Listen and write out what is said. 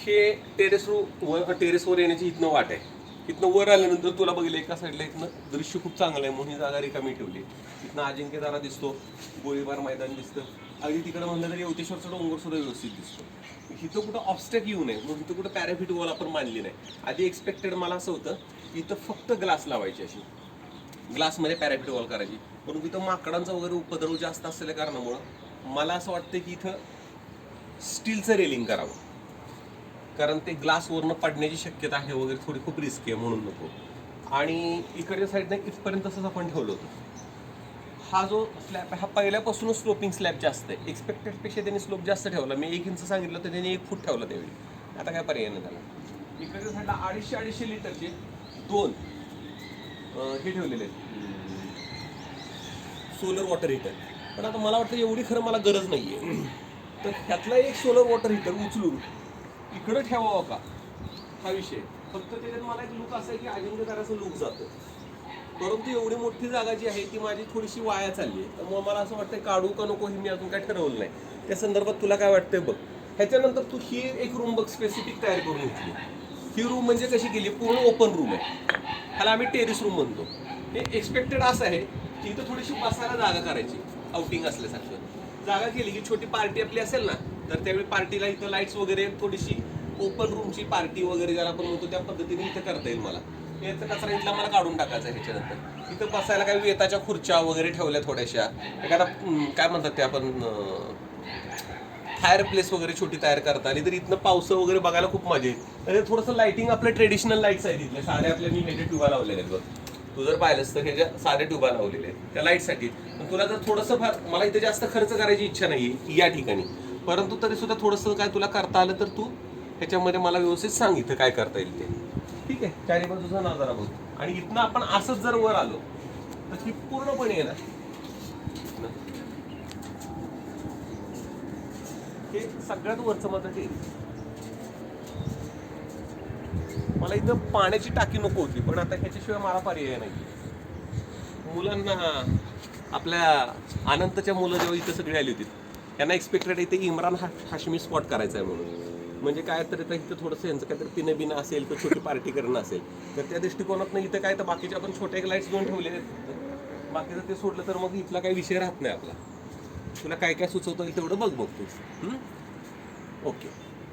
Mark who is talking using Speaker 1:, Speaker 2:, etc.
Speaker 1: हे टेरेसवर येण्याची इथनं वाट आहे. इथनं वर आल्यानंतर तुला बघितलं एका साईडला इथनं दृश्य खूप चांगलं आहे म्हणून ही जागा रिकामी ठेवली. इथनं अजिंक्यतारा दिसतो, गोळीबार मैदान दिसतं, अगदी तिकडं म्हणलं तरी यवतेश्वरचा डोंगर सुद्धा व्यवस्थित दिसतो. इथं कुठं ऑब्स्टॅक येऊ नये म्हणून इथं कुठं पॅराफिट वॉल आपण मानली नाही. आधी एक्सपेक्टेड मला असं होतं की इथं फक्त ग्लास लावायची, अशी ग्लासमध्ये पॅराफिट वॉल करायची, परंतु इथं माकडांचा वगैरे उपद्रव जास्त असलेल्या कारणामुळं मला असं वाटतं की इथं स्टीलचं रेलिंग करावं, कारण ते ग्लासवरनं पडण्याची शक्यता आहे वगैरे, थोडी खूप रिस्की आहे म्हणून नको. आणि इकडच्या साईडने इथपर्यंत तसंच आपण ठेवलं होतं. हा जो स्लॅब आहे हा पहिल्यापासूनच स्लोपिंग स्लॅब जास्त आहे. एक्सपेक्टेडपेक्षा त्यांनी स्लोप जास्त ठेवला. मी 1 इंच सांगितलं तर त्यांनी 1 फूट ठेवला त्यावेळी. आता काय पर्याय नाही त्याला. इकडच्या साईडला 250 लिटरचे 2 हे ठेवलेले आहेत सोलर वॉटर हीटर. पण आता मला वाटतं एवढी खरं मला गरज नाही आहे, तर ह्यातला एक सोलर वॉटर हीटर उचलून इकडं ठेवावं का हा विषय. फक्त त्याच्यात मला एक लुक असं आहे की अजिंक्यताराचं लुक जातं, परंतु एवढी मोठी जागा जी आहे ती माझी थोडीशी वाया चालली आहे. त्यामुळे मला असं वाटतं काढू का नको हे मी अजून काय ठरवलं नाही. त्या संदर्भात तुला काय वाटतंय बघ. ह्याच्यानंतर तू ही एक रूम बघ स्पेसिफिक तयार करून घेतली. ही रूम म्हणजे कशी केली, पूर्ण ओपन रूम आहे, ह्याला आम्ही टेरेस रूम म्हणतो. हे एक्सपेक्टेड असं आहे की इथं थोडीशी बसायला जागा करायची, आउटिंग असल्यासारखं जागा केली की छोटी पार्टी आपली असेल ना, तर त्यावेळी पार्टीला इथं लाईट्स वगैरे थोडीशी ओपन रूमची पार्टी वगैरे ज्याला आपण म्हणतो त्या पद्धतीने इथं करता येईल मला. याचा कचरा इथला मला काढून टाकायचा आहे. ह्याच्यानंतर इथं बसायला काही वेताच्या खुर्च्या वगैरे ठेवल्या थोड्याशा, एखादा काय म्हणतात ते आपण फायर प्लेस वगैरे छोटी तयार करता आली तर इथनं पावसं वगैरे बघायला खूप मजा येईल. तर थोडंसं लाईटिंग आपल्या ट्रेडिशनल लाईट्स आहेत इथल्या साध्या, आपल्या मी ह्याच्या ट्यूबा लावलेल्या आहेत बघ. तू जर पाहिलंस तर ह्याच्या साध्या ट्यूबा लावलेल्या आहेत त्या लाईटसाठी. पण तुला जर थोडंसं फार, मला इथं जास्त खर्च करायची इच्छा नाही आहे या ठिकाणी, परंतु तरी सुद्धा थोडंसं काय तुला करता आलं तर तू ह्याच्यामध्ये मला व्यवस्थित सांग इथं काय करता येईल ते. ठीक आहे, चारी बाजूचा नजारा बघ. आणि इथनं आपण असंच जर वर आलो तर ही पूर्णपणे आहे ना, हे सगळ्यात वरचं माझं ते. मला इथं पाण्याची टाकी नको होती, पण आता ह्याच्याशिवाय मला पर्याय नाही. मुलांना, आपल्या अनंतच्या मुलं जेव्हा इथं सगळी आली होती त्यांना एक्सपेक्टेड इथे इम्रान हाशमी स्पॉट करायचा आहे म्हणून. म्हणजे काय तर इथं थोडंसं यांचं काहीतरी पिणं बिणं असेल तर छोटी पार्टी करणं असेल, तर त्या दृष्टिकोनातनं इथं काय तर बाकीचे आपण छोटे एक लाईट्स 2 ठेवले आहेत. बाकीचं ते सोडलं तर मग इथला काही विषय राहत नाही आपला. तुला काय काय सुचवता येईल तेवढं बघ तू. ओके.